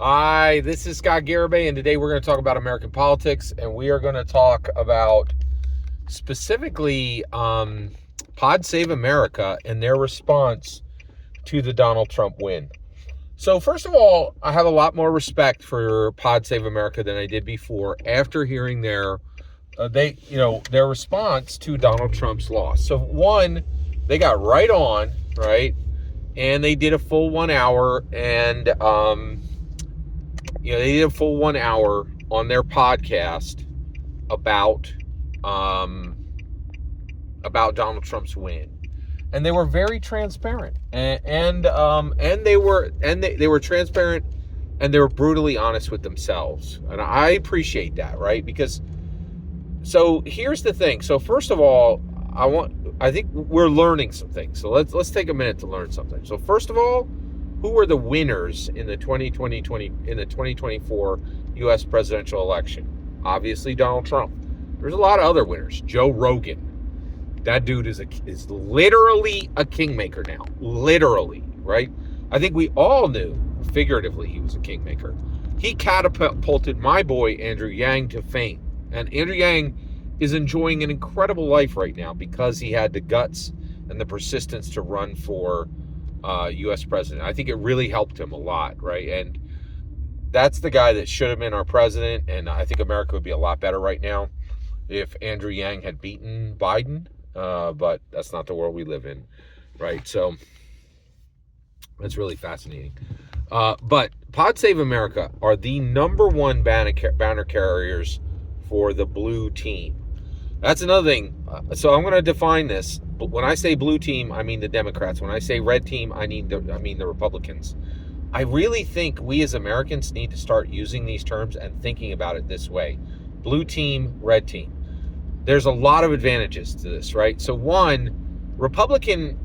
Hi, this is Scott Garibay, and today we're going to talk about American politics, and we are going to talk about specifically Pod Save America and their response to the Donald Trump win. So first of all, I have a lot more respect for Pod Save America than I did before after hearing their response to Donald Trump's loss. So one, they got right on, right? And they did a full 1 hour, and they did a full 1 hour on their podcast about Donald Trump's win, and they were very transparent, and they were transparent, and they were brutally honest with themselves, and I appreciate that, right? Because so here's the thing. So first of all, I think we're learning some things. So let's take a minute to learn something. So first of all, who were the winners in the 2024 U.S. presidential election? Obviously, Donald Trump. There's a lot of other winners. Joe Rogan. That dude is literally a kingmaker now. Literally, right? I think we all knew, figuratively, he was a kingmaker. He catapulted my boy, Andrew Yang, to fame. And Andrew Yang is enjoying an incredible life right now because he had the guts and the persistence to run for U.S. president. I think it really helped him a lot, right? And that's the guy that should have been our president, and I think America would be a lot better right now if Andrew Yang had beaten Biden, but that's not the world we live in, right? So that's really fascinating. But Pod Save America are the number one banner carriers for the blue team. That's another thing. So I'm going to define this. When I say blue team, I mean the Democrats. When I say red team, I mean the Republicans. I really think we as Americans need to start using these terms and thinking about it this way. Blue team, red team. There's a lot of advantages to this, right? So one, the Republican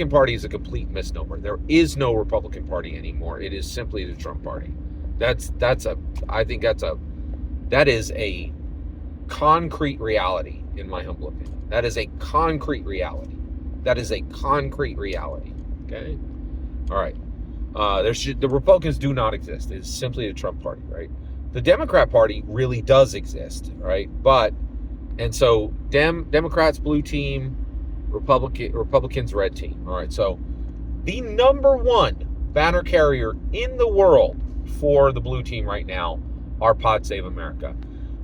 Party is a complete misnomer. There is no Republican Party anymore. It is simply the Trump Party. That is a concrete reality, in my humble opinion. That is a concrete reality. Okay? All right. The Republicans do not exist. It's simply the Trump Party, right? The Democrat Party really does exist, right? And so Democrats, blue team, Republicans, red team. All right. So the number one banner carrier in the world for the blue team right now are Pod Save America.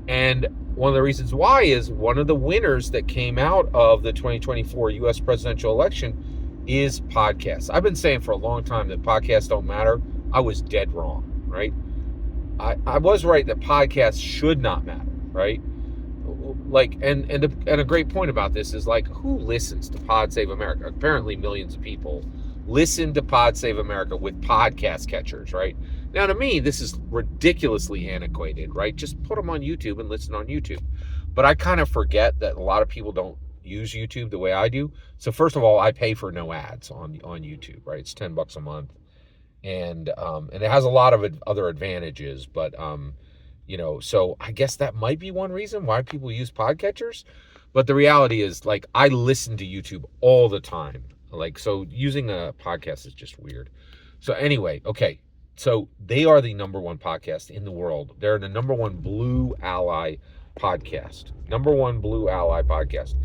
And one of the reasons why is one of the winners that came out of the 2024 U.S. presidential election is podcasts. I've been saying for a long time that podcasts don't matter. I was dead wrong, right? I was right that podcasts should not matter, right? Like, and a great point about this is, like, who listens to Pod Save America? Apparently millions of people listen to Pod Save America with podcast catchers, right? Now, to me, this is ridiculously antiquated, right? Just put them on YouTube and listen on YouTube. But I kind of forget that a lot of people don't use YouTube the way I do. So first of all, I pay for no ads on YouTube, right? It's $10 a month. And it has a lot of other advantages, but so I guess that might be one reason why people use podcatchers. But the reality is, like, I listen to YouTube all the time. Like, so using a podcast is just weird. So anyway, okay. So they are the number one podcast in the world. They're the number one Blue Ally podcast. Number one Blue Ally podcast.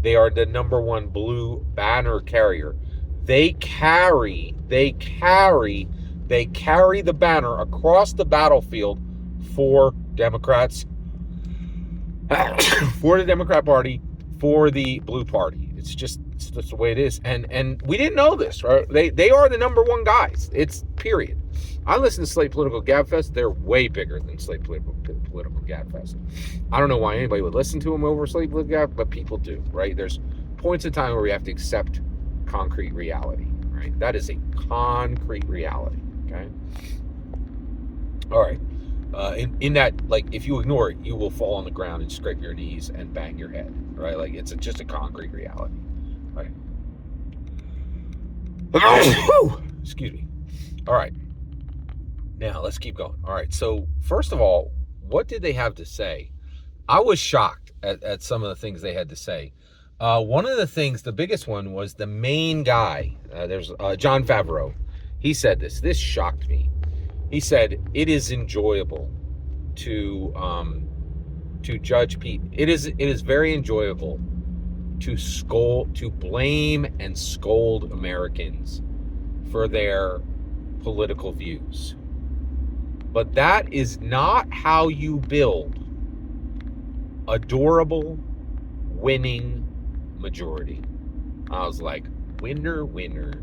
They are the number one blue banner carrier. They carry the banner across the battlefield for Democrats, for the Democrat Party, for the Blue Party. It's just the way it is. And we didn't know this, right? They are the number one guys. It's period. I listen to Slate Political Gabfest. They're way bigger than Slate Political Gabfest. I don't know why anybody would listen to them over Slate Political Gab, but people do, right? There's points in time where we have to accept concrete reality, right? That is a concrete reality, okay? All right. In that, like, if you ignore it, you will fall on the ground and scrape your knees and bang your head, right? Like, it's just a concrete reality, right? Excuse me. All right. Now, let's keep going. All right. So, first of all, what did they have to say? I was shocked at some of the things they had to say. One of the things, the biggest one, was the main guy. There's Jon Favreau. He said this. This shocked me. He said it is enjoyable to judge people. It is very enjoyable to blame and scold Americans for their political views. But that is not how you build a durable, winning majority. I was like, winner, winner,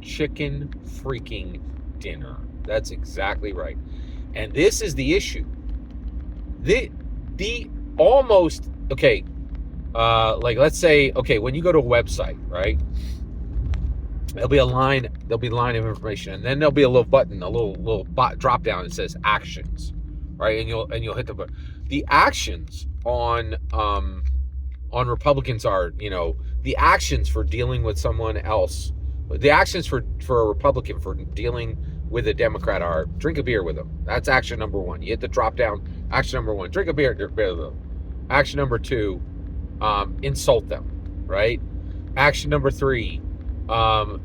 chicken freaking dinner. That's exactly right. And this is the issue. The almost, okay, like let's say, okay, when you go to a website, right? There'll be a line of information, and then there'll be a little button, a little drop down that says actions, right? And you'll hit the button. The actions on Republicans are, the actions for dealing with someone else. The actions for a Republican for dealing with a Democrat are drink a beer with them. That's action number one. You hit the drop down. Action number one, drink a beer with them. Action number two, insult them, right? Action number three,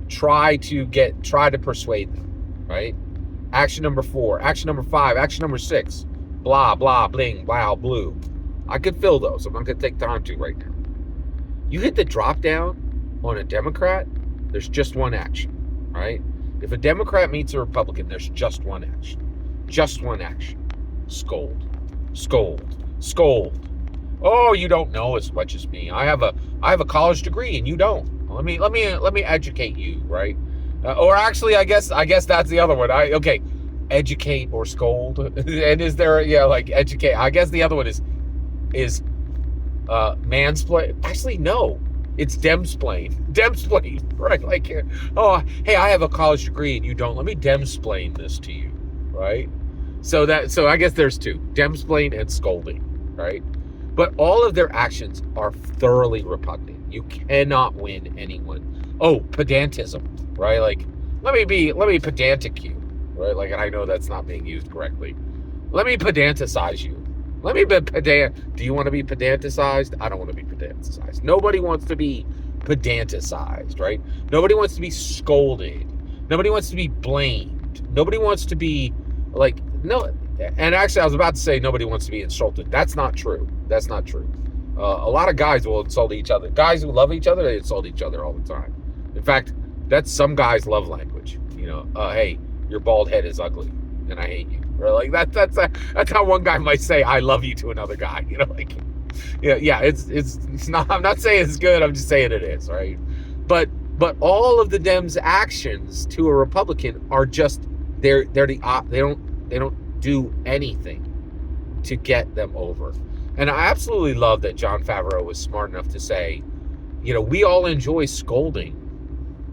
try to persuade them, right? Action number four, action number five, action number six, blah, blah, bling, blah, blue. I could fill those. I'm not going to take time to right now. You hit the drop down on a Democrat, there's just one action, right? If a Democrat meets a Republican, there's just one action. Just one action. Scold. Scold. Scold. Oh, you don't know as much as me. I have a college degree and you don't. Let me educate you, right? Or actually, I guess that's the other one. Okay, educate or scold. And is there educate? I guess the other one is mansplain. Actually, no. It's demsplain. Demsplain, right? Like, oh, hey, I have a college degree and you don't. Let me demsplain this to you, right? So I guess there's two: demsplain and scolding, right? But all of their actions are thoroughly repugnant. You cannot win anyone. Oh, pedantism, right? Like, let me pedantic you, right? Like, and I know that's not being used correctly. Let me pedanticize you. Let me be pedant. Do you want to be pedanticized? I don't want to be pedanticized. Nobody wants to be pedanticized, right? Nobody wants to be scolded. Nobody wants to be blamed. Nobody wants to be like, no. And actually, I was about to say nobody wants to be insulted. That's not true. That's not true. A lot of guys will insult each other. Guys who love each other, they insult each other all the time. In fact, that's some guys' love language. Hey, your bald head is ugly, and I hate you. Or like that's how one guy might say I love you to another guy. It's not. I'm not saying it's good. I'm just saying it is, right? But all of the Dems' actions to a Republican are just they don't do anything to get them over. And I absolutely love that Jon Favreau was smart enough to say, we all enjoy scolding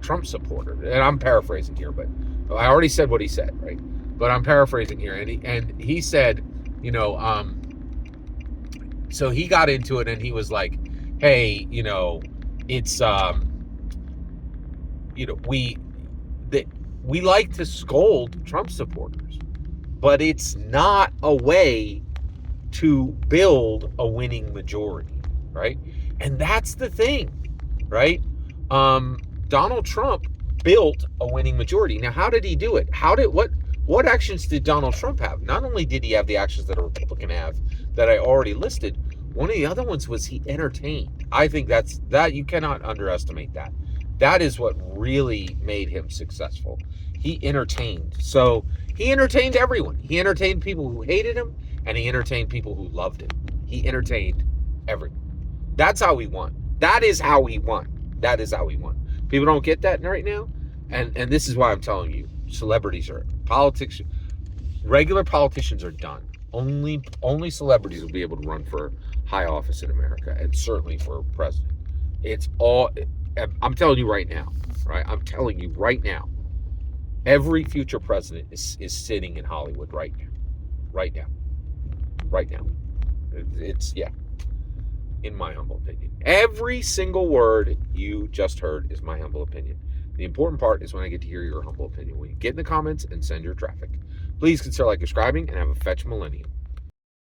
Trump supporters. And I'm paraphrasing here, but I already said what he said, right? But I'm paraphrasing here. And he said, so he got into it and he was like, hey, it's, we like to scold Trump supporters, but it's not a way to build a winning majority, right? And that's the thing, right? Donald Trump built a winning majority. Now, how did he do it? What actions did Donald Trump have? Not only did he have the actions that a Republican have that I already listed, one of the other ones was he entertained. I think that you cannot underestimate that. That is what really made him successful. He entertained. So he entertained everyone. He entertained people who hated him, and he entertained people who loved him. He entertained everyone. That's how he won. That is how he won. That is how he won. People don't get that right now, and this is why I'm telling you, regular politicians are done. Only celebrities will be able to run for high office in America, and certainly for president. It's all, I'm telling you right now, right? I'm telling you right now, every future president is sitting in Hollywood right now. It's in my humble opinion. Every single word you just heard is my humble opinion. The important part is when I get to hear your humble opinion. When you get in the comments and send your traffic. Please consider subscribing and have a fetch millennium.